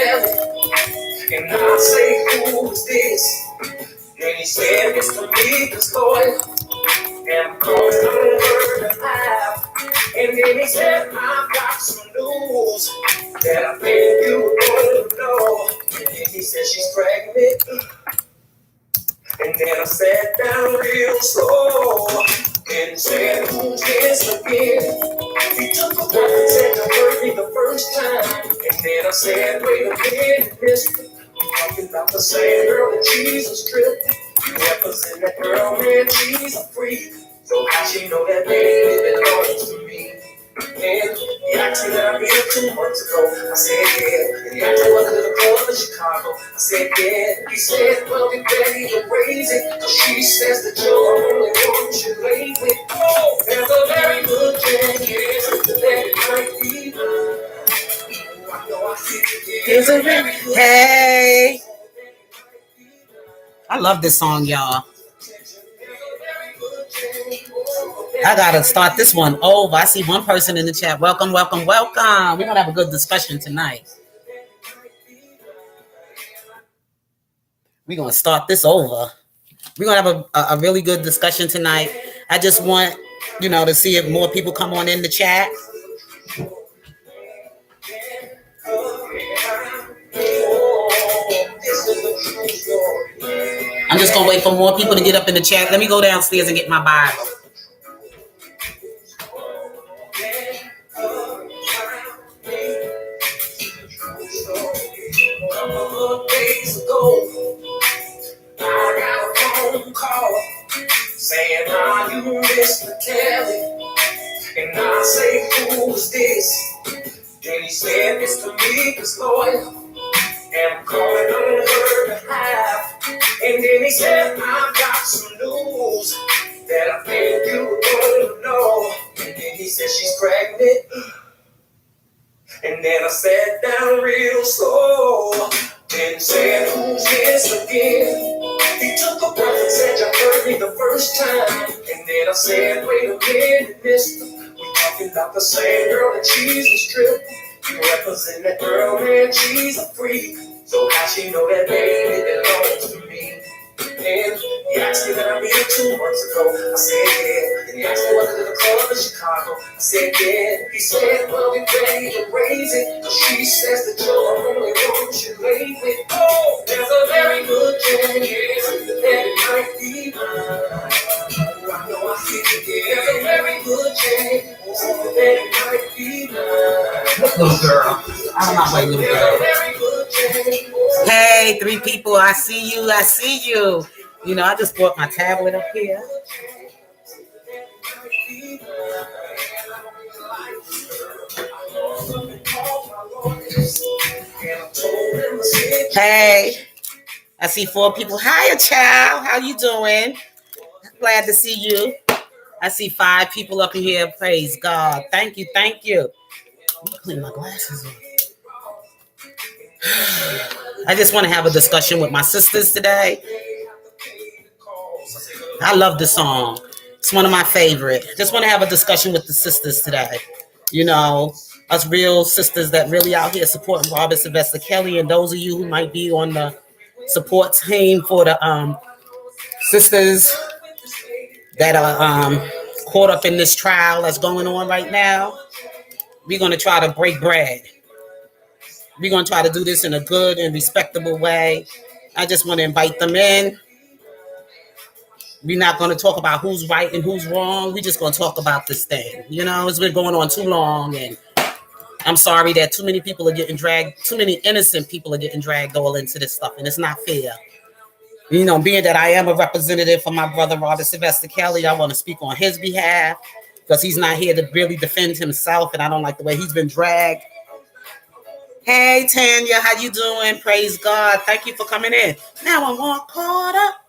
Kelly. And I say, who is this? And he said, it's the biggest boy. And I'm going over the half. And then he said, I've got some news that I think you want to know. And then he said, she's pregnant. And then I sat down real slow and said, who's this again? He took a breath and said, you heard me the first time. And then I said, wait a minute, mister. You talking about the same girl that Jesus tripped? You represent that girl, man, she's a freak. So how she know that baby belongs to me? And he asked me that I met her 2 months ago. I said, yeah. And he asked me whether the club in Chicago. I said, yeah. He said, well, get ready to raise it. Cause she says that you're the only one she lay with. Oh, there's a very good chance that it might be mine. I know I see it. There's a very good Hey. I love this song, y'all. I gotta start this one over. I see one person in the chat. Welcome, welcome, welcome. We're gonna have a good discussion tonight. We're gonna start this over. We're gonna have a really good discussion tonight. I just want, to see if more people come on in the chat. I'm just gonna wait for more people to get up in the chat. Let me go downstairs and get my Bible. Days ago, I got a phone call saying, are you Mr. Kelly? And I say, who is this? And he said, it's the biggest lawyer, and I'm calling on her behalf. And then he said, I've got some news that I think you want to know. And then he said, she's pregnant. And then I sat down real slow and said, who's this again? He took a breath and said, you heard me the first time. And then I said, wait a minute, mister. We talking about the same girl that Jesus tripped. You represent that girl, man, she's a freak. So how she know that baby belongs to me? And he asked me that I met her 2 months ago. I said, yeah. And he asked me whether to the club in Chicago. I said, yeah. He said, well, get ready to raise it. Cause she says that you're the only one she lay with. Oh, there's a very good chance that it might be mine. I know I see it. There's a very good chance that it might be mine. Little girl. I'm not my little girl. Hey, 3 people. I see you. I see you. I just brought my tablet up here. Hey, I see 4 people. Hiya, child. How you doing? Glad to see you. I see 5 people up in here. Praise God. Thank you. Thank you. Let me clean my glasses up. I just want to have a discussion with my sisters today. I love this song. It's one of my favorite. Just want to have a discussion with the sisters today. Us real sisters that really out here supporting Robert Sylvester Kelly, and those of you who might be on the support team for the sisters that are caught up in this trial that's going on right now. We're going to try to break bread. We're going to try to do this in a good and respectable way. I just want to invite them in. We're not going to talk about who's right and who's wrong. We're just going to talk about this thing. It's been going on too long, and I'm sorry that too many people are getting dragged, too many innocent people are getting dragged all into this stuff, and it's not fair. Being that I am a representative for my brother, Robert Sylvester Kelly, I want to speak on his behalf because he's not here to really defend himself, and I don't like the way he's been dragged. Hey, Tanya, how you doing? Praise God. Thank you for coming in. Now I'm all caught up.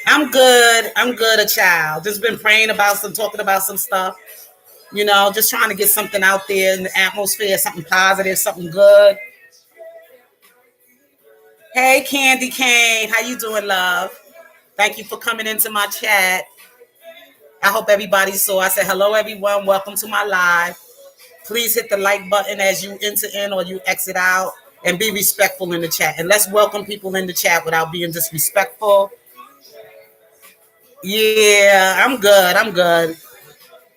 I'm good, a child. Just been praying about talking about some stuff. Just trying to get something out there in the atmosphere, something positive, something good. Hey, Candy Cane, how you doing, love? Thank you for coming into my chat. I hope everybody saw. I said, hello, everyone. Welcome to my live. Please hit the like button as you enter in or you exit out, and be respectful in the chat. And let's welcome people in the chat without being disrespectful. Yeah, I'm good. I'm good.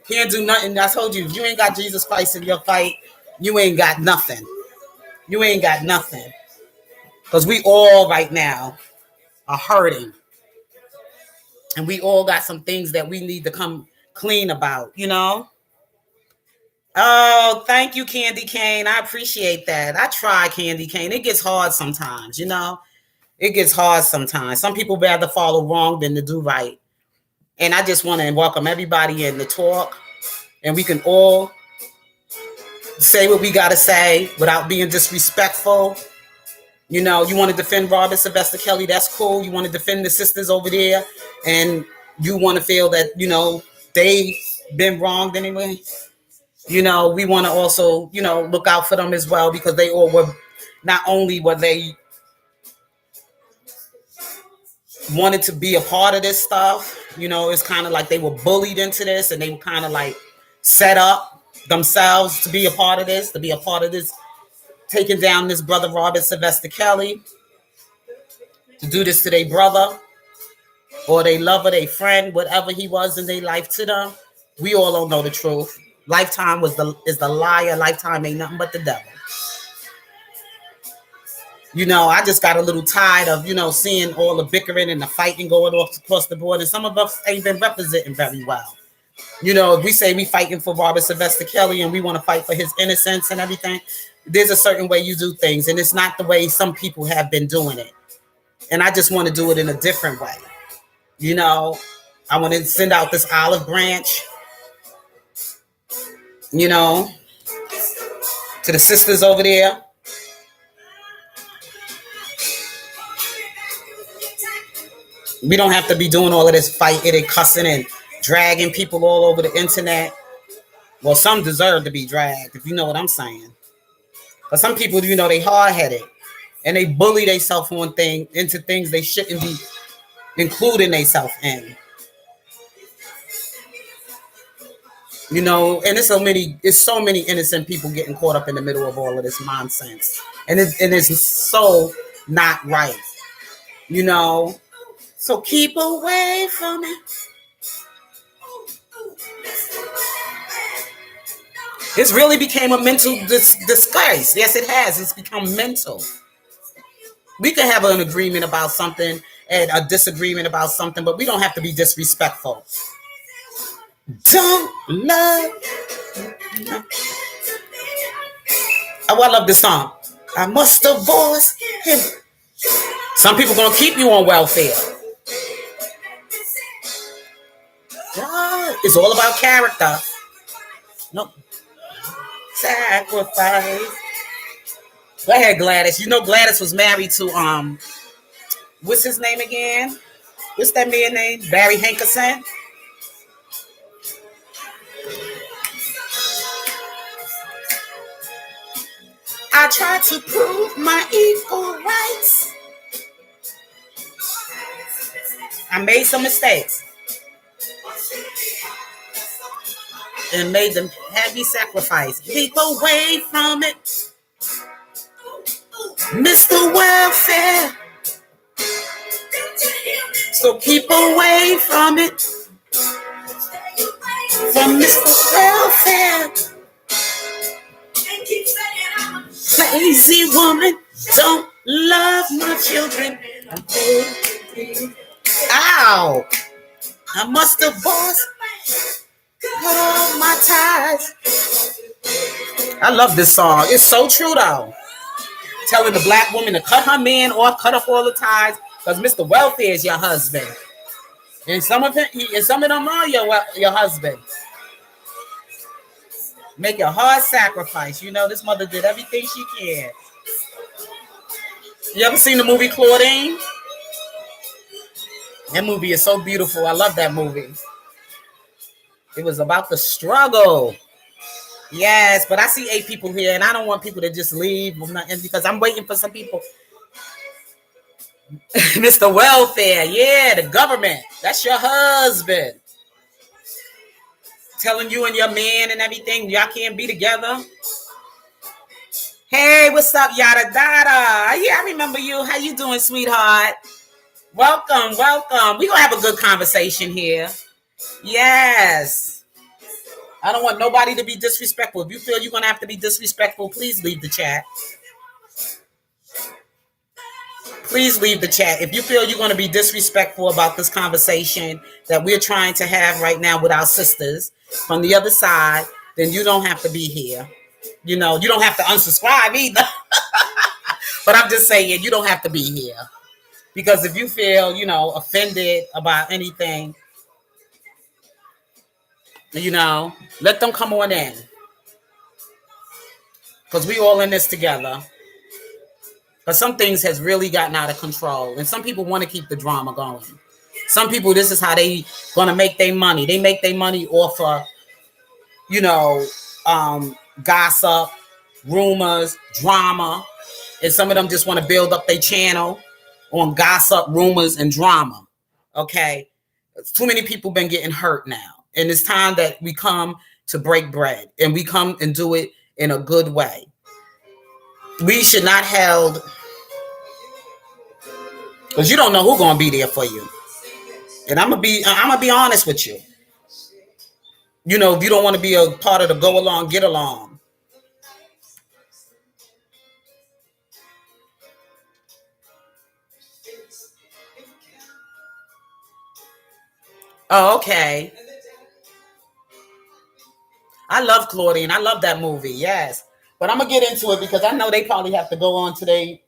Can't do nothing. I told you, if you ain't got Jesus Christ in your fight, you ain't got nothing. You ain't got nothing. Because we all right now are hurting. And we all got some things that we need to come clean about, you know? Oh, thank you, Candy Cane. I appreciate that. I try, Candy Cane. It gets hard sometimes, you know? It gets hard sometimes. Some people rather follow wrong than to do right. And I just want to welcome everybody in to talk. And we can all say what we got to say without being disrespectful. You know, you want to defend Robert Sylvester Kelly, that's cool. You want to defend the sisters over there, and you want to feel that, you know, they've been wronged anyway. You know, we want to also, you know, look out for them as well, because they all were, not only were they wanted to be a part of this stuff, you know, it's kind of like they were bullied into this, and they were kind of like set up themselves to be a part of this, taking down this brother Robert Sylvester Kelly, to do this to their brother or their lover, their friend, whatever he was in their life to them. We all don't know the truth. Lifetime is the liar. Lifetime ain't nothing but the devil. You know, I just got a little tired of, you know, seeing all the bickering and the fighting going off across the board, and some of us ain't been representing very well. You know, if we say we fighting for Robert Sylvester Kelly and we want to fight for his innocence and everything, there's a certain way you do things, and it's not the way some people have been doing it. And I just want to do it in a different way. You know, I want to send out this olive branch, you know, to the sisters over there. We don't have to be doing all of this fighting and cussing and dragging people all over the internet. Well, some deserve to be dragged, if you know what I'm saying. But some people, you know, they hard-headed, and they bully themselves into things they shouldn't be including themselves in. You know, and it's so many innocent people getting caught up in the middle of all of this nonsense. And it's so not right. You know, so keep away from it. It's really became a mental disgrace. Yes, it has. It's become mental. We can have an agreement about something and a disagreement about something, but we don't have to be disrespectful. Don't love. Oh, I love this song. I must divorce him. Some people gonna keep you on welfare. It's all about character. No sacrifice. Go ahead, Gladys. You know Gladys was married to what's his name again? What's that man name? Barry Hankerson. I tried to prove my equal rights. I made some mistakes and made them heavy sacrifice. Keep away from it, Mr. Welfare. So keep away from it, from Mr. Welfare. Lazy woman, don't love my children. Ow! I must divorce, cut off my ties. I love this song. It's so true, though. Telling the black woman to cut her man off, cut off all the ties, because Mr. Welfare is your husband, and some of them are your husband. Make a hard sacrifice. You know, this mother did everything she can. You ever seen the movie Claudine? That movie is so beautiful. I love that movie. It was about the struggle. Yes, but I see 8 people here, and I don't want people to just leave because I'm waiting for some people. Mr. Welfare, yeah, the government. That's your husband. Telling you and your man and everything, y'all can't be together. Hey, what's up, yada dada? Yeah, I remember you. How you doing, sweetheart? Welcome, welcome. We gonna have a good conversation here. Yes. I don't want nobody to be disrespectful. If you feel you're gonna have to be disrespectful, please leave the chat. Please leave the chat. If you feel you're gonna be disrespectful about this conversation that we're trying to have right now with our sisters from the other side, then you don't have to be here. You know, you don't have to unsubscribe either. But I'm just saying, you don't have to be here. Because if you feel, offended about anything, let them come on in. Because we all in this together. But some things has really gotten out of control. And some people want to keep the drama going. Some people, this is how they going to make their money. They make their money off of, gossip, rumors, drama. And some of them just want to build up their channel on gossip, rumors, and drama. Okay? Too many people been getting hurt now. And it's time that we come to break bread. And we come and do it in a good way. We should not held... Because you don't know who's going to be there for you. And I'm gonna be honest with you. If you don't want to be a part of the go along, get along. Oh, okay. I love Claudine. I love that movie. Yes. But I'm gonna get into it because I know they probably have to go into their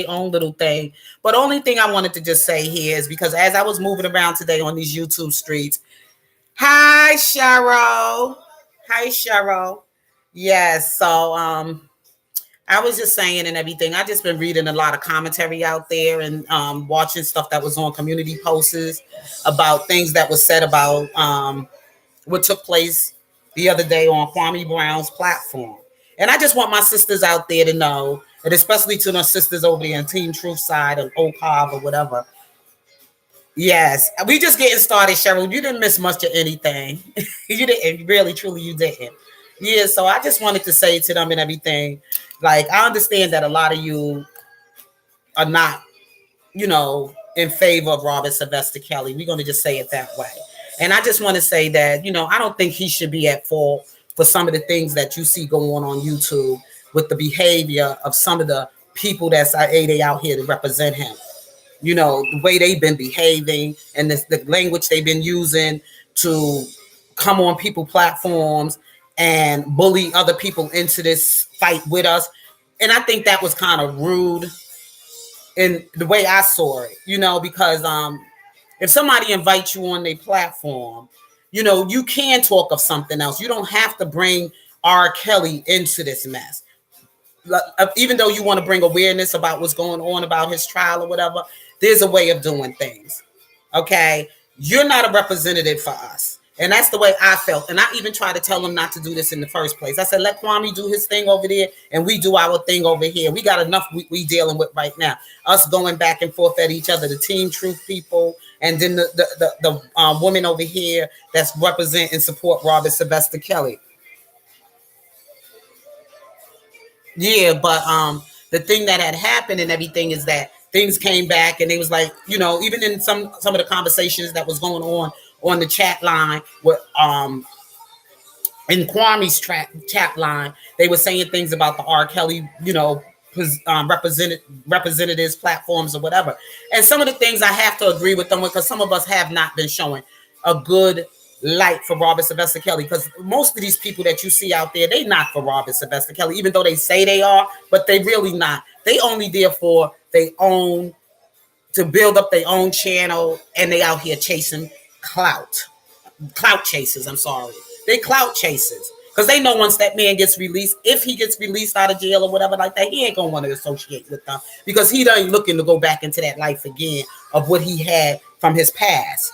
own little thing. But the only thing I wanted to just say here is because as I was moving around today on these YouTube streets, hi Cheryl. Hi Cheryl. Yes, so I was just saying and everything. I just been reading a lot of commentary out there and watching stuff that was on community posts about things that was said about what took place the other day on Kwame Brown's platform. And I just want my sisters out there to know, and especially to my sisters over there on Team Truth side of OCOV or whatever. Yes, we just getting started, Cheryl. You didn't miss much of anything. You didn't, really, truly, you didn't. Yeah, so I just wanted to say to them and everything, like, I understand that a lot of you are not, in favor of Robert Sylvester Kelly. We're going to just say it that way. And I just want to say that, I don't think he should be at fault for some of the things that you see going on YouTube with the behavior of some of the people that's they out here to represent him. The way they've been behaving and the language they've been using to come on people platforms and bully other people into this fight with us. And I think that was kind of rude in the way I saw it, because if somebody invites you on their platform, you can talk of something else. You don't have to bring RKelly into this mess. Even though you want to bring awareness about what's going on about his trial or whatever, there's a way of doing things. Okay? You're not a representative for us. And that's the way I felt. And I even tried to tell him not to do this in the first place. I said, let Kwame do his thing over there and we do our thing over here. We got enough we dealing with right now. Us going back and forth at each other, the Team Truth people, and then the woman over here that's represent and support Robert Sylvester Kelly. Yeah, but the thing that had happened and everything is that things came back and they was like, even in some of the conversations that was going on the chat line with in Kwame's chat line, they were saying things about the RKelly, representatives, platforms or whatever. And some of the things I have to agree with them with because some of us have not been showing a good light for Robert Sylvester Kelly because most of these people that you see out there, they not for Robert Sylvester Kelly, even though they say they are, but they really not. They only there for their own, to build up their own channel, and they out here chasing clout chasers. I'm sorry, they clout chasers because they know once that man gets released, if he gets released out of jail or whatever like that, he ain't gonna want to associate with them because he ain't looking to go back into that life again of what he had from his past.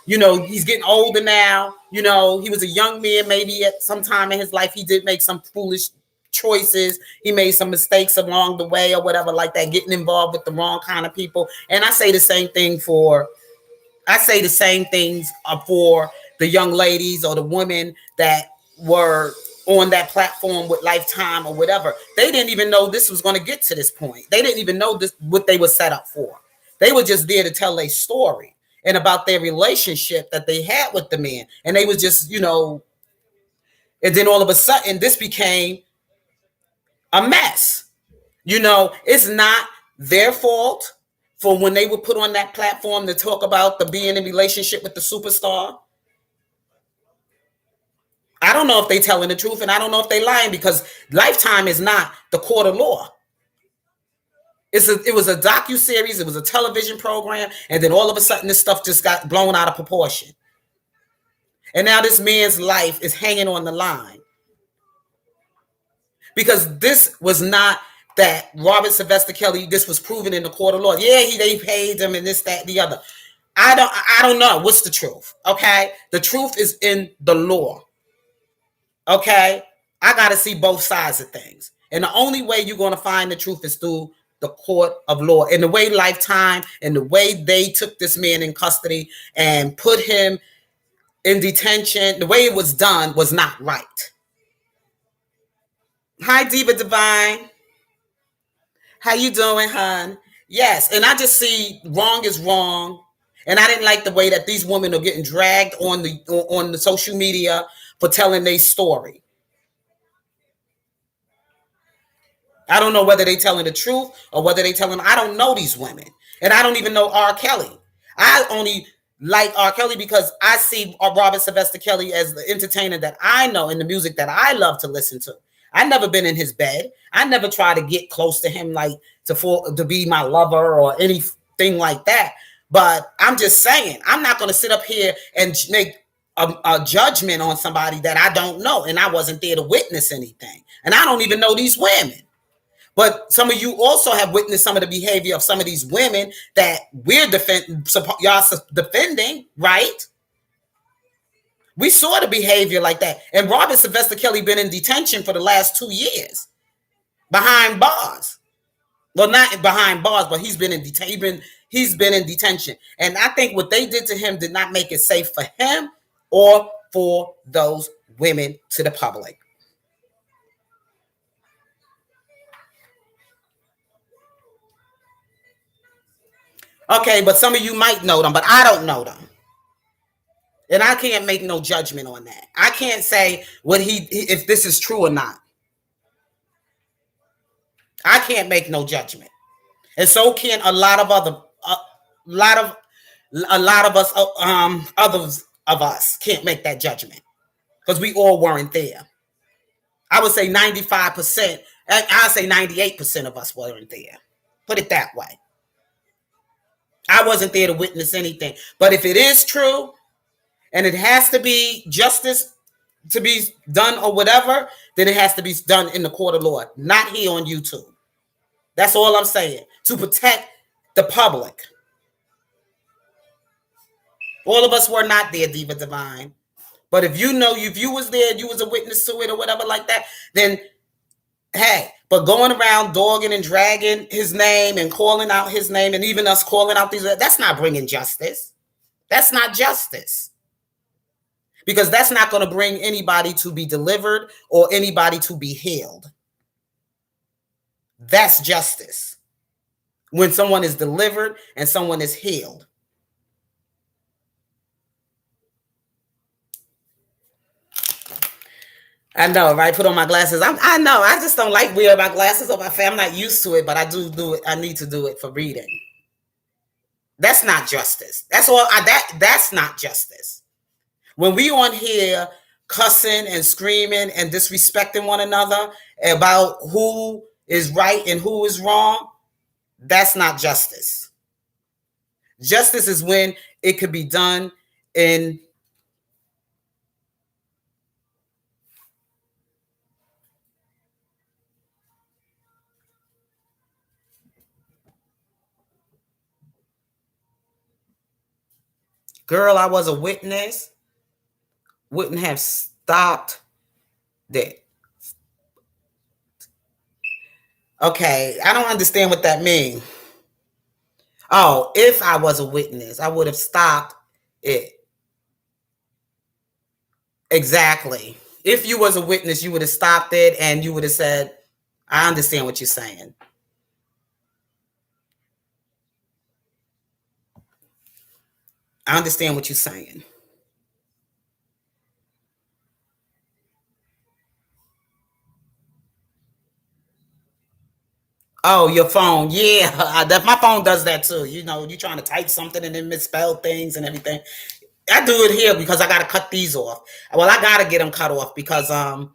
He's getting older now. He was a young man. Maybe at some time in his life, he did make some foolish choices. He made some mistakes along the way or whatever like that, getting involved with the wrong kind of people. And I say the same things for the young ladies or the women that were on that platform with Lifetime or whatever, they didn't even know this was going to get to this point. They didn't even know this what they were set up for. They were just there to tell a story and about their relationship that they had with the man. And they was just, and then all of a sudden this became a mess. It's not their fault for when they were put on that platform to talk about the being in relationship with the superstar. I don't know if they telling the truth, and I don't know if they lying, because Lifetime is not the court of law. It was a docu-series, it was a television program, and then all of a sudden this stuff just got blown out of proportion. And now this man's life is hanging on the line. Because this was not that Robert Sylvester Kelly, this was proven in the court of law. Yeah, they paid him and this, that, the other. I don't know what's the truth. Okay. The truth is in the law. Okay. I got to see both sides of things. And the only way you're going to find the truth is through the court of law. And the way Lifetime and the way they took this man in custody and put him in detention, the way it was done was not right. Hi, Diva Divine. How you doing, hon? Yes, and I just see wrong is wrong. And I didn't like the way that these women are getting dragged on the social media for telling their story. I don't know whether they telling the truth or whether they telling, I don't know these women. And I don't even know RKelly. I only like RKelly because I see Robert Sylvester Kelly as the entertainer that I know and the music that I love to listen to. I've never been in his bed. I never try to get close to him like to be my lover or anything like that. But I'm just saying, I'm not going to sit up here and make a judgment on somebody that I don't know. And I wasn't there to witness anything. And I don't even know these women. But some of you also have witnessed some of the behavior of some of these women that we're y'all defending, right? We saw the behavior like that. And Robert Sylvester Kelly been in detention for the last 2 years. Behind bars. Well, not behind bars, but he's been in detention. And I think what they did to him did not make it safe for him or for those women to the public. Okay, but some of you might know them, but I don't know them. And I can't make no judgment on that. I can't say if this is true or not. I can't make no judgment. And so can a lot of us, others of us can't make that judgment because we all weren't there. I would say 95%, I'd say 98% of us weren't there. Put it that way. I wasn't there to witness anything. But if it is true, and it has to be justice to be done or whatever, then it has to be done in the court of law, not here on YouTube. That's all I'm saying, to protect the public. All of us were not there, Diva Divine. But if you was there, you was a witness to it or whatever like that, then hey, but going around dogging and dragging his name and calling out his name and even us calling out that's not bringing justice. That's not justice. Because that's not going to bring anybody to be delivered or anybody to be healed. That's justice. When someone is delivered and someone is healed. I know, right? Put on my glasses. I know. I just don't like wearing my glasses on my face. I'm not used to it, but I do it. I need to do it for reading. That's not justice. That's all. That's not justice. When we on here cussing and screaming and disrespecting one another about who is right and who is wrong, that's not justice. Justice is when it could be done in girl, I was a witness. Wouldn't have stopped that. Okay, I don't understand what that means. Oh, if I was a witness, I would have stopped it. Exactly. If you was a witness, you would have stopped it and you would have said, I understand what you're saying. I understand what you're saying. Oh, your phone. Yeah. That my phone does that too. You know, you trying to type something and then misspell things and everything. I do it here because I gotta cut these off. Well, I gotta get them cut off because I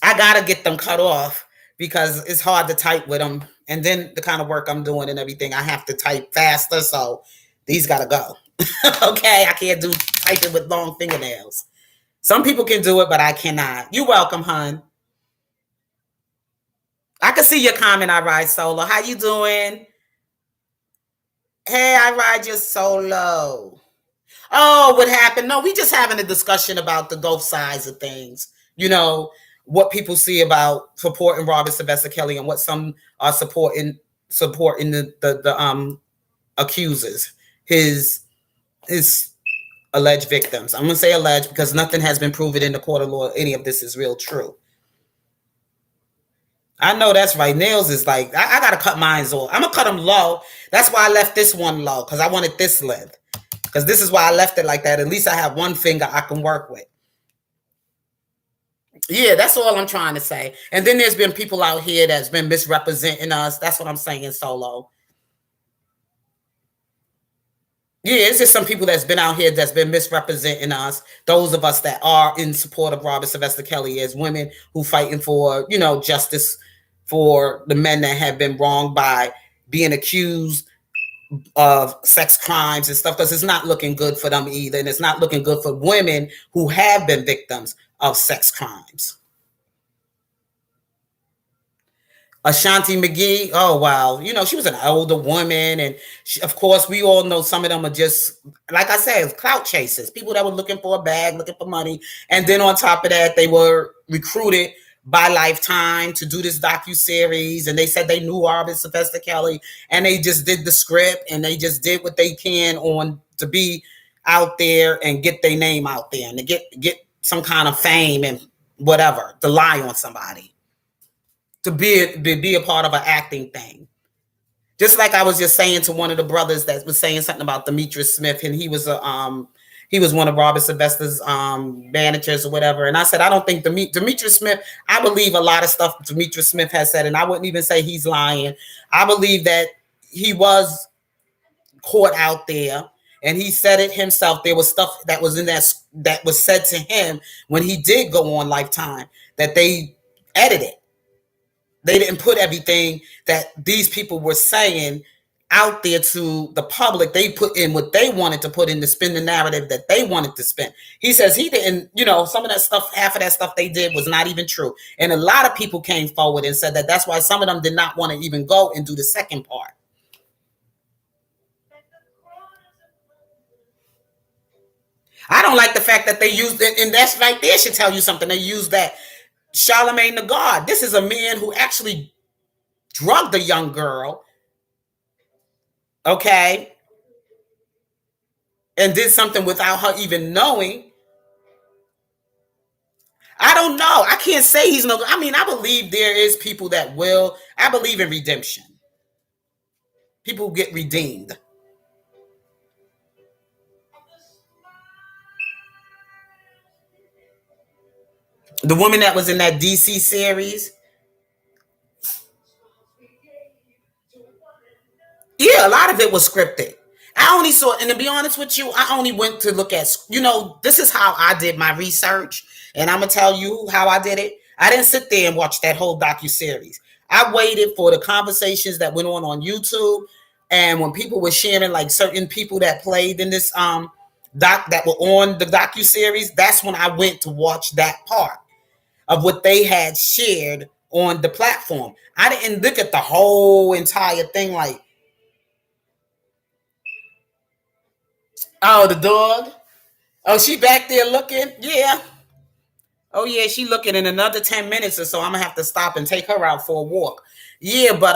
gotta get them cut off because it's hard to type with them. And then the kind of work I'm doing and everything, I have to type faster. So these gotta go. Okay, I can't do typing with long fingernails. Some people can do it, but I cannot. You welcome, hun. I can see your comment. I ride solo. How you doing? Hey, I ride your solo. Oh, what happened? No, we just having a discussion about the both sides of things. You know, what people see about supporting Robert Sylvester Kelly and what some are supporting the accusers, his alleged victims. I'm gonna say alleged because nothing has been proven in the court of law. Any of this is real true. I know that's right. Nails is like I gotta cut mine off. I'm gonna cut them low. That's why I left this one low because I wanted this length. Because this is why I left it like that. At least I have one finger I can work with. Yeah, that's all I'm trying to say. And then there's been people out here that's been misrepresenting us. That's what I'm saying, Solo. Yeah, it's just some people that's been out here that's been misrepresenting us. Those of us that are in support of Robert Sylvester Kelly as women who fighting for, justice for the men that have been wronged by being accused of sex crimes and stuff, because it's not looking good for them either. And it's not looking good for women who have been victims of sex crimes. Ashanti McGee. Oh wow, she was an older woman, and of course, we all know some of them are just like I said, clout chasers, people that were looking for a bag, looking for money, and then on top of that, they were recruited by Lifetime to do this docu series, and they said they knew Robert Sylvester Kelly, and they just did the script, and they just did what they can on to be out there and get their name out there, and to get some kind of fame and whatever, to lie on somebody, to be a part of an acting thing. Just like I was just saying to one of the brothers that was saying something about Demetrius Smith, and he was one of Robert Sylvester's managers or whatever. And I said, I don't think Demetrius Smith, I believe a lot of stuff Demetrius Smith has said, and I wouldn't even say he's lying. I believe that he was caught out there, and he said it himself. There was stuff that was in that was said to him when he did go on Lifetime that they edited. They didn't put everything that these people were saying out there to the public. They put in what they wanted to put in to spin the narrative that they wanted to spin. He says he didn't, some of that stuff, half of that stuff they did was not even true. And a lot of people came forward and said that that's why some of them did not want to even go and do the second part. I don't like the fact that they used it, and that's right there should tell you something. They used that Charlemagne the God. This is a man who actually drugged a young girl, okay, and did something without her even knowing. I don't know. I can't say he's no. I mean, I believe there is people that will. I believe in redemption. People get redeemed. The woman that was in that DC series, yeah, a lot of it was scripted. I only saw, and to be honest with you, I only went to look at, this is how I did my research, and I'm gonna tell you how I did it. I didn't sit there and watch that whole docu series. I waited for the conversations that went on YouTube, and when people were sharing, like certain people that played in this doc that were on the docu series, that's when I went to watch that part of what they had shared on the platform. I didn't look at the whole entire thing like, oh, the dog. Oh, she back there looking. Yeah. Oh yeah, she looking in another 10 minutes or so. I'm gonna have to stop and take her out for a walk. Yeah, but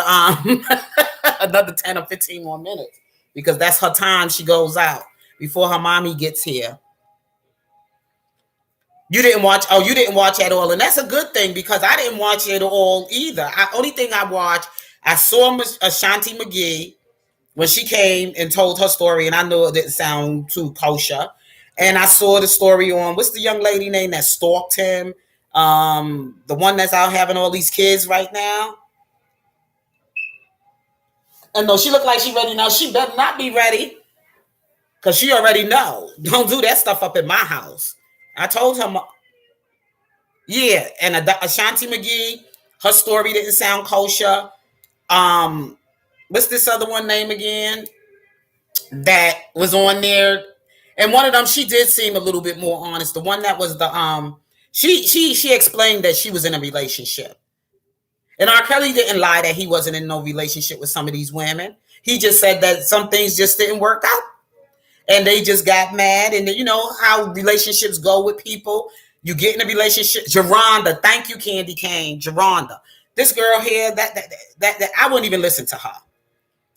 another 10 or 15 more minutes. Because that's her time she goes out before her mommy gets here. You didn't watch. Oh, you didn't watch at all, and that's a good thing because I didn't watch it all either. Only thing I watched, I saw Ashanti McGee when she came and told her story, and I know it didn't sound too kosher. And I saw the story on what's the young lady name that stalked him, the one that's out having all these kids right now. And no, she looked like she ready now. She better not be ready because she already know. Don't do that stuff up in my house. I told her, yeah. And Ashanti McGee, her story didn't sound kosher. What's this other one name again that was on there? And one of them, she did seem a little bit more honest. The one that was the she explained that she was in a relationship. And RKelly didn't lie that he wasn't in no relationship with some of these women. He just said that some things just didn't work out. And they just got mad. And you know how relationships go with people. You get in a relationship. Geronda, thank you, Candy Cane. Geronda. This girl here, that I wouldn't even listen to her.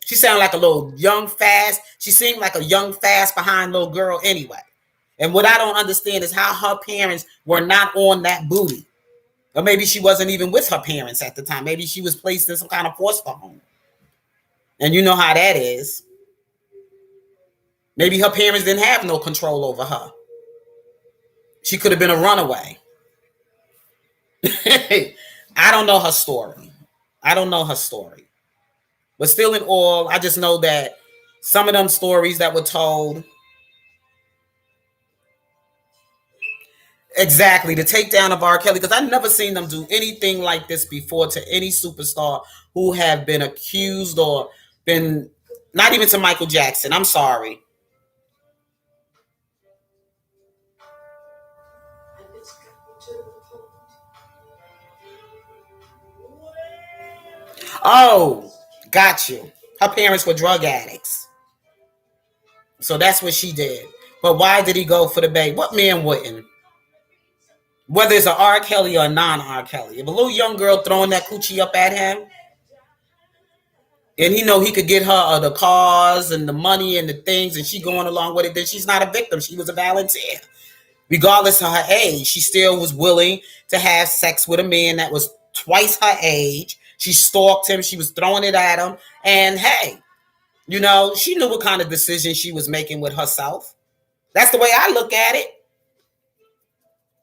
She sounded like a little young, fast. She seemed like a young, fast behind little girl anyway. And what I don't understand is how her parents were not on that booty. Or maybe she wasn't even with her parents at the time. Maybe she was placed in some kind of foster home. And you know how that is. Maybe her parents didn't have no control over her. She could have been a runaway. I don't know her story. I don't know her story. But still in all, I just know that some of them stories that were told, exactly, the takedown of RKelly, because I've never seen them do anything like this before to any superstar who have been accused or been, not even to Michael Jackson. I'm sorry. Oh, got you. Her parents were drug addicts. So that's what she did. But why did he go for the baby? What man wouldn't? Whether it's an RKelly or a non-RKelly. If a little young girl throwing that coochie up at him, and he know he could get her the cars and the money and the things, and she going along with it, then she's not a victim. She was a volunteer. Regardless of her age, she still was willing to have sex with a man that was twice her age. She stalked him. She was throwing it at him. And hey, you know, she knew what kind of decision she was making with herself. That's the way I look at it.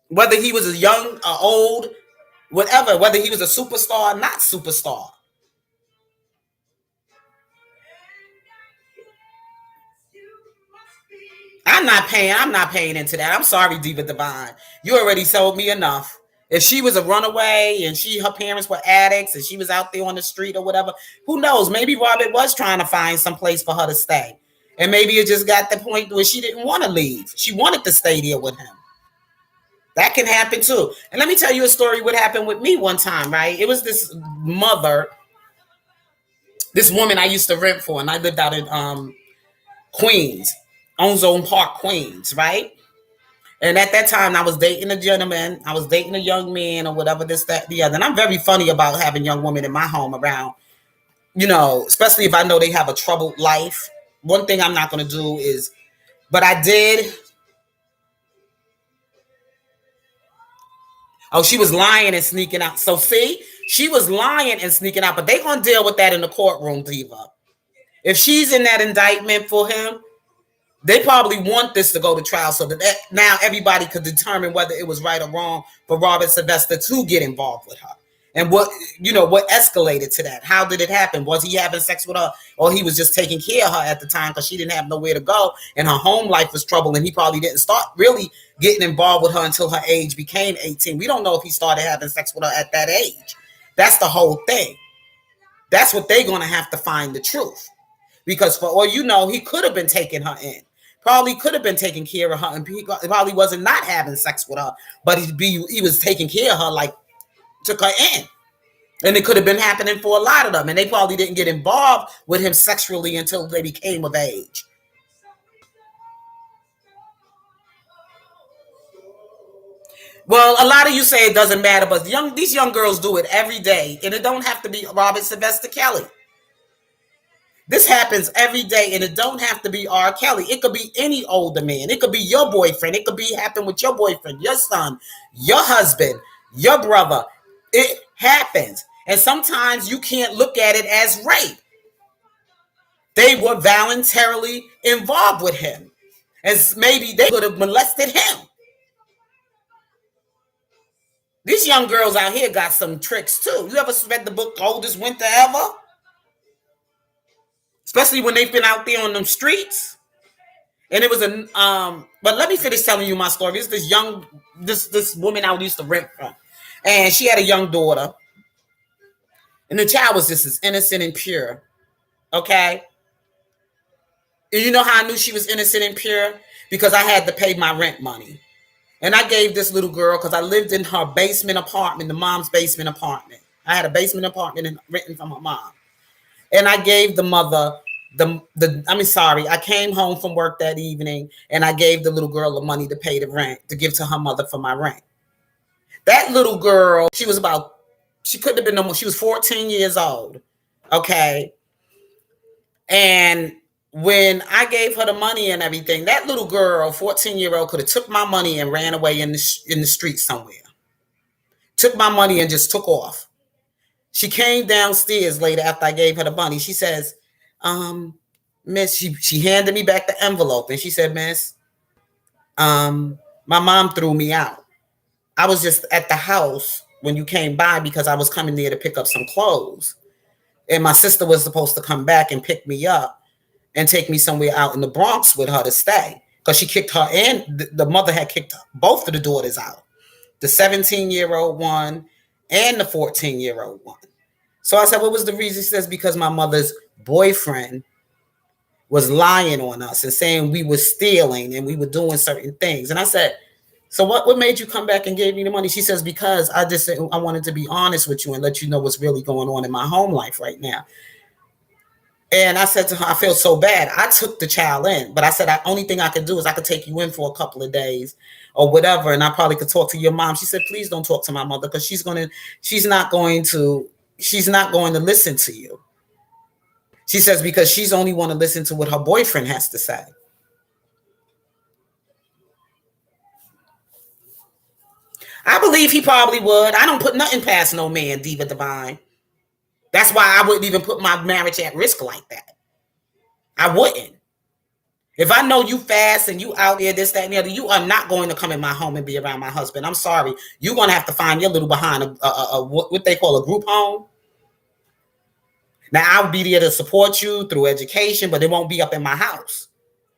Whether he was a young or old, whatever, whether he was a superstar or not superstar. I'm not paying into that. I'm sorry, Diva Divine. You already sold me enough. If she was a runaway and her parents were addicts and she was out there on the street or whatever, who knows? Maybe Robert was trying to find some place for her to stay. And maybe it just got the point where she didn't want to leave. She wanted to stay there with him. That can happen too. And let me tell you a story what happened with me one time, right? It was this mother, this woman I used to rent for, and I lived out in Queens, Ozone Park, Queens, right? And at that time, I was dating a gentleman. I was dating a young man or whatever, this, that, the other. And I'm very funny about having young women in my home around, you know, especially if I know they have a troubled life. One thing I'm not going to do is, but I did. Oh, she was lying and sneaking out. So see, she was lying and sneaking out, but they going to deal with that in the courtroom, Diva. If she's in that indictment for him, they probably want this to go to trial so that now everybody could determine whether it was right or wrong for Robert Sylvester to get involved with her. And what, you know, what escalated to that? How did it happen? Was he having sex with her, or he was just taking care of her at the time because she didn't have nowhere to go and her home life was troubled, and he probably didn't start really getting involved with her until her age became 18. We don't know if he started having sex with her at that age. That's the whole thing. That's what they're going to have to find the truth. Because for all you know, he could have been taking her in. Probably could have been taking care of her, and he probably wasn't not having sex with her, but he was taking care of her, like took her in. And it could have been happening for a lot of them, and they probably didn't get involved with him sexually until they became of age. Well, a lot of you say it doesn't matter, but these young girls do it every day, and it don't have to be Robert Sylvester Kelly. This happens every day, and it don't have to be R. Kelly. It could be any older man. It could be your boyfriend. It could be happen with your boyfriend, your son, your husband, your brother. It happens. And sometimes you can't look at it as rape. They were voluntarily involved with him. As maybe they could have molested him. These young girls out here got some tricks too. You ever read the book Coldest Winter Ever? Especially when they've been out there on them streets. And it was but let me finish telling you my story. It's this woman I used to rent from. And she had a young daughter. And the child was just as innocent and pure. Okay? And you know how I knew she was innocent and pure? Because I had to pay my rent money. And I gave this little girl, because I lived in her basement apartment, the mom's basement apartment. I had a basement apartment renting from her mom. And I gave the mother I came home from work that evening and I gave the little girl the money to pay the rent, to give to her mother for my rent. That little girl, she couldn't have been no more. She was 14 years old. Okay. And when I gave her the money and everything, that little girl, 14-year-old, could have took my money and ran away in the street somewhere. Took my money and just took off. She came downstairs later after I gave her the money. She says, Miss, she handed me back the envelope and she said, Miss, my mom threw me out. I was just at the house when you came by because I was coming there to pick up some clothes. And my sister was supposed to come back and pick me up and take me somewhere out in the Bronx with her to stay. Because she kicked her and the mother had kicked both of the daughters out. The 17-year-old one and the 14-year-old one. So I said, what was the reason? She says, because my mother's boyfriend was lying on us and saying we were stealing and we were doing certain things. And I said, so what made you come back and gave me the money? She says, because I wanted to be honest with you and let you know what's really going on in my home life right now. And I said to her, I feel so bad. I took the child in, but I said, the only thing I could do is I could take you in for a couple of days or whatever. And I probably could talk to your mom. She said, please don't talk to my mother because she's not going to listen to you. She says, because she's only want to listen to what her boyfriend has to say. I believe he probably would. I don't put nothing past no man, Diva Divine. That's why I wouldn't even put my marriage at risk like that. I wouldn't. If I know you fast and you out there, this, that, and the other, you are not going to come in my home and be around my husband. I'm sorry. You're going to have to find your little behind what they call a group home. Now, I'll be there to support you through education, but it won't be up in my house.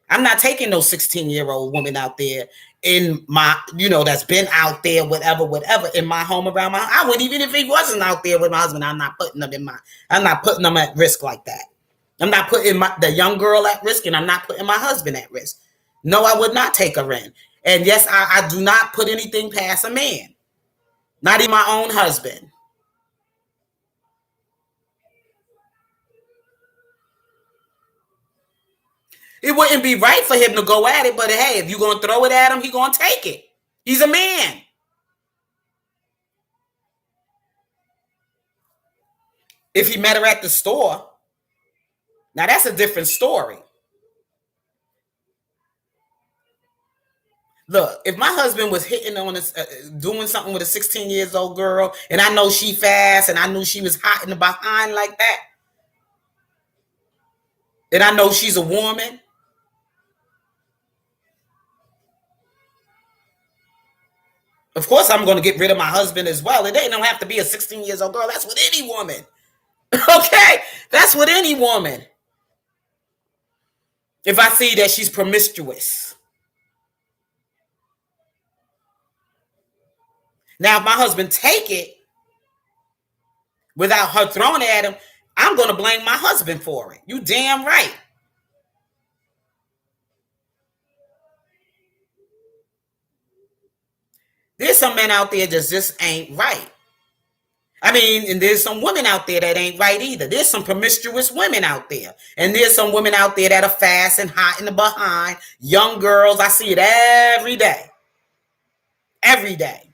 I'm not taking no 16-year-old woman out there in my, that's been out there, whatever, in my home around my house. I wouldn't, even if he wasn't out there with my husband, I'm not putting them at risk like that. I'm not putting the young girl at risk, and I'm not putting my husband at risk. No, I would not take her in. And yes, I do not put anything past a man. Not even my own husband. It wouldn't be right for him to go at it, but hey, if you're going to throw it at him, he's going to take it. He's a man. If he met her at the store, now that's a different story. Look, if my husband was hitting on this, doing something with a 16-year-old girl, and I know she fast, and I knew she was hot in the behind like that, and I know she's a woman, of course I'm going to get rid of my husband as well. It don't have to be a 16-year-old girl. That's with any woman. Okay? That's with any woman. If I see that she's promiscuous. Now, if my husband take it without her throwing it at him, I'm going to blame my husband for it. You damn right. There's some men out there that just ain't right. I mean, and there's some women out there that ain't right either. There's some promiscuous women out there. And there's some women out there that are fast and hot in the behind. Young girls, I see it every day. Every day.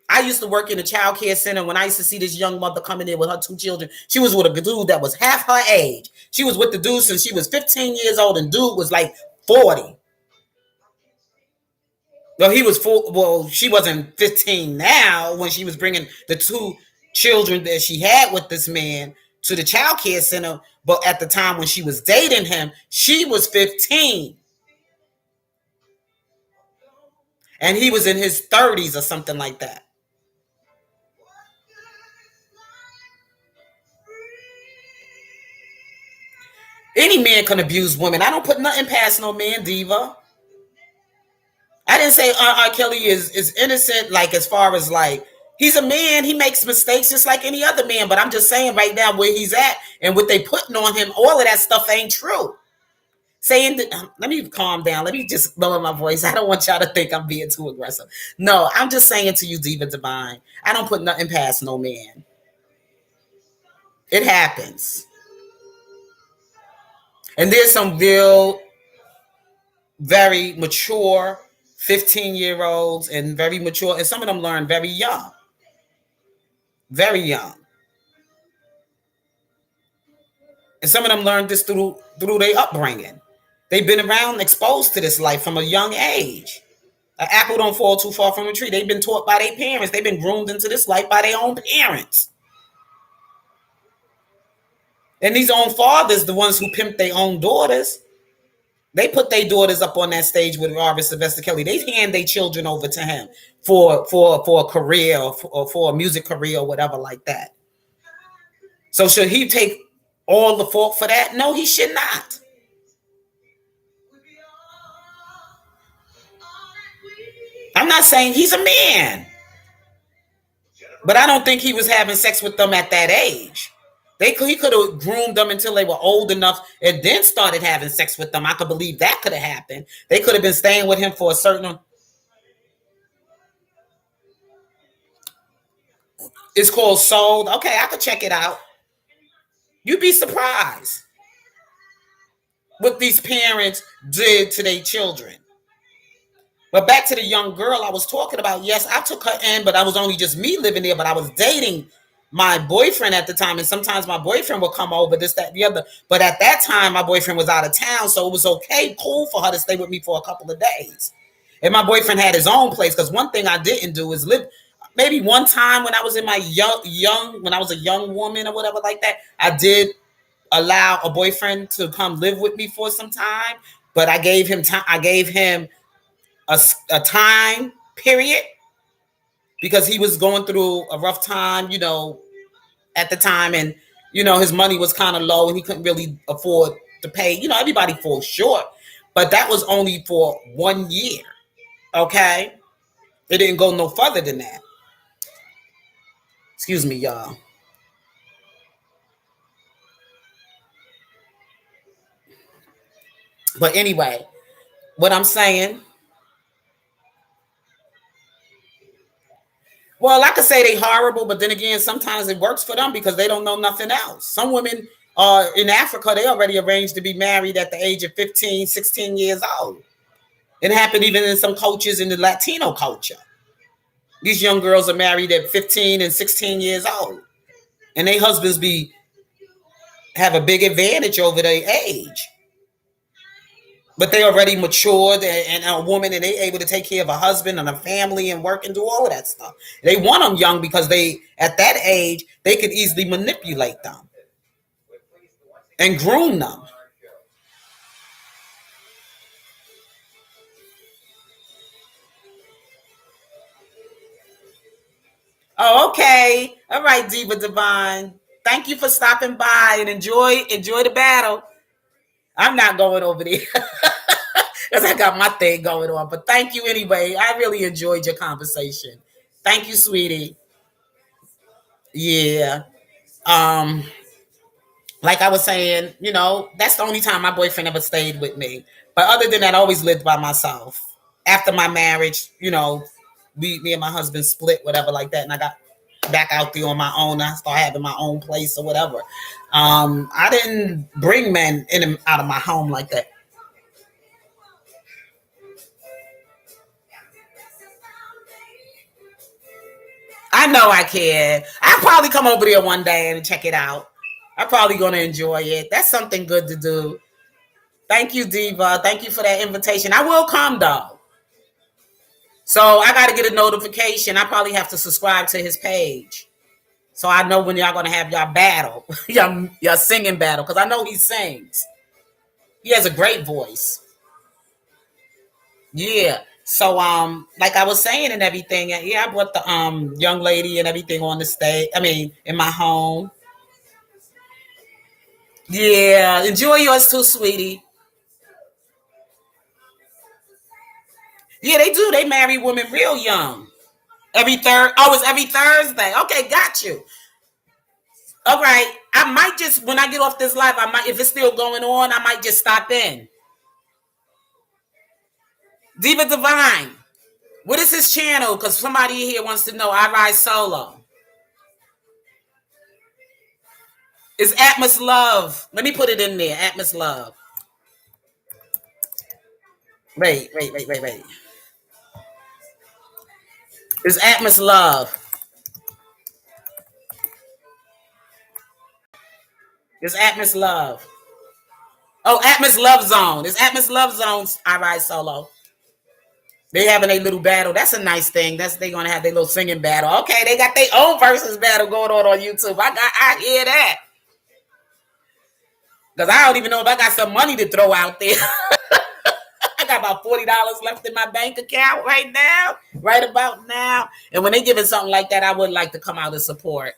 I used to work in a child care center. When I used to see this young mother coming in with her two children, she was with a dude that was half her age. She was with the dude since she was 15 years old, and dude was like 40. Well, he was full. Well, she wasn't 15 now when she was bringing the two children that she had with this man to the child care center. But at the time when she was dating him, she was 15 and he was in his 30s or something like that. Any man can abuse women. I don't put nothing past no man, Diva. I didn't say R. Kelly is innocent, like as far as like he's a man, he makes mistakes just like any other man. But I'm just saying right now where he's at and what they putting on him, all of that stuff ain't true. Saying that, let me calm down. Let me just lower my voice. I don't want y'all to think I'm being too aggressive. No, I'm just saying to you, Diva Divine, I don't put nothing past no man. It happens. And there's some real, very mature 15-year-olds and very mature, and some of them learn very young. Very young. And some of them learned this through their upbringing. They've been around, exposed to this life from a young age. An apple don't fall too far from a tree. They've been taught by their parents. They've been groomed into this life by their own parents. And these own fathers, the ones who pimp their own daughters, they put their daughters up on that stage with Robert Sylvester Kelly. They hand their children over to him for a career or for a music career or whatever like that. So should he take all the fault for that? No, he should not. I'm not saying he's a man, but I don't think he was having sex with them at that age. He could have groomed them until they were old enough and then started having sex with them. I could believe that could have happened. They could have been staying with him for a certain. It's called Sold. Okay, I could check it out. You'd be surprised what these parents did to their children. But back to the young girl I was talking about. Yes, I took her in, but I was only just me living there. But I was dating my boyfriend at the time, and sometimes my boyfriend would come over, this, that, the other. But at that time, my boyfriend was out of town, so it was okay, cool for her to stay with me for a couple of days. And my boyfriend had his own place, because one thing I didn't do is live. Maybe one time when I was in my when I was a young woman or whatever like that, I did allow a boyfriend to come live with me for some time. But I gave him time. I gave him a time period because he was going through a rough time, at the time, and his money was kind of low and he couldn't really afford to pay. Everybody falls short, but that was only for 1 year. Okay, it didn't go no further than that. Excuse me, y'all. But anyway, what I'm saying, well, I could say they horrible, but then again, sometimes it works for them because they don't know nothing else. Some women in Africa, they already arranged to be married at the age of 15, 16 years old. It happened even in some cultures in the Latino culture. These young girls are married at 15 and 16 years old. And their husbands have a big advantage over their age. But they already matured and a woman, and they able to take care of a husband and a family and work and do all of that stuff. They want them young because at that age, they could easily manipulate them and groom them. Oh, okay. All right, Diva Divine. Thank you for stopping by and enjoy the battle. I'm not going over there because I got my thing going on. But thank you anyway. I really enjoyed your conversation. Thank you, sweetie. Yeah. Like I was saying, that's the only time my boyfriend ever stayed with me. But other than that, I always lived by myself. After my marriage, me and my husband split, whatever like that, and I got back out there on my own. I started having my own place or whatever. I didn't bring men in and out of my home like that. I know I can. I'll probably come over there one day and check it out. I'm probably going to enjoy it. That's something good to do. Thank you, Diva. Thank you for that invitation. I will come, though. So I got to get a notification. I probably have to subscribe to his page. So I know when y'all going to have y'all battle, y'all singing battle, because I know he sings. He has a great voice. Yeah. So like I was saying and everything, yeah, I brought the young lady and everything on the stage. I mean, in my home. Yeah, enjoy yours too, sweetie. Yeah, they do. They marry women real young. Every third. Oh, it's every Thursday. Okay, got you. All right. I might just when I get off this live, I might if it's still going on, I might just stop in. Diva Divine. What is his channel? Because somebody here wants to know. I ride solo. It's Atmos Love. Let me put it in there. Atmos Love. Wait. It's Atmos Love. It's Atmos Love. Oh, Atmos Love Zone. It's Atmos Love Zone. I ride solo. They having a little battle. That's a nice thing. That's they gonna have their little singing battle. Okay, they got their own versus battle going on YouTube. I hear that. Because I don't even know if I got some money to throw out there. I got about $40 left in my bank account right now. Right about now. And when they giving something like that, I would like to come out and support.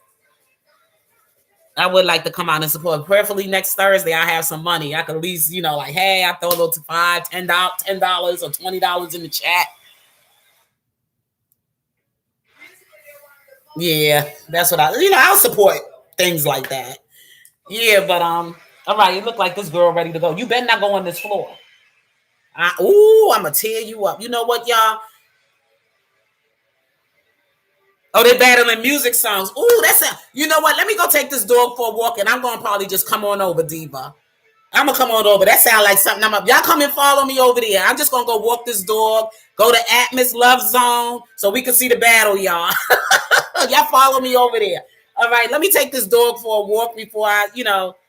I would like to come out and support. Prayerfully next Thursday, I have some money. I could at least, like, hey, I throw a little $5, $10 or $20 in the chat. Yeah, that's what I'll support things like that. Yeah, but all right, you look like this girl ready to go. You better not go on this floor. I'm gonna tear you up. You know what, y'all? Oh, they battling music songs. Ooh, you know what? Let me go take this dog for a walk, and I'm gonna probably just come on over, Diva. I'm gonna come on over. That sounds like something. Y'all come and follow me over there. I'm just gonna go walk this dog. Go to Atmos Love Zone so we can see the battle, y'all. Y'all follow me over there. All right, let me take this dog for a walk before I,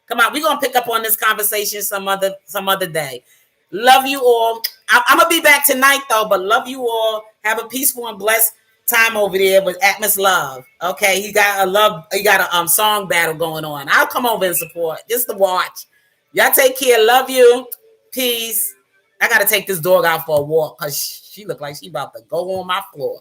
come on. We're gonna pick up on this conversation some other day. Love you all. I'm gonna be back tonight though, but love you all. Have a peaceful and blessed time over there with Atmos Love. Okay, he got a song battle going on. I'll come over and support just to watch. Y'all take care. Love you. Peace. I gotta take this dog out for a walk because she look like she about to go on my floor.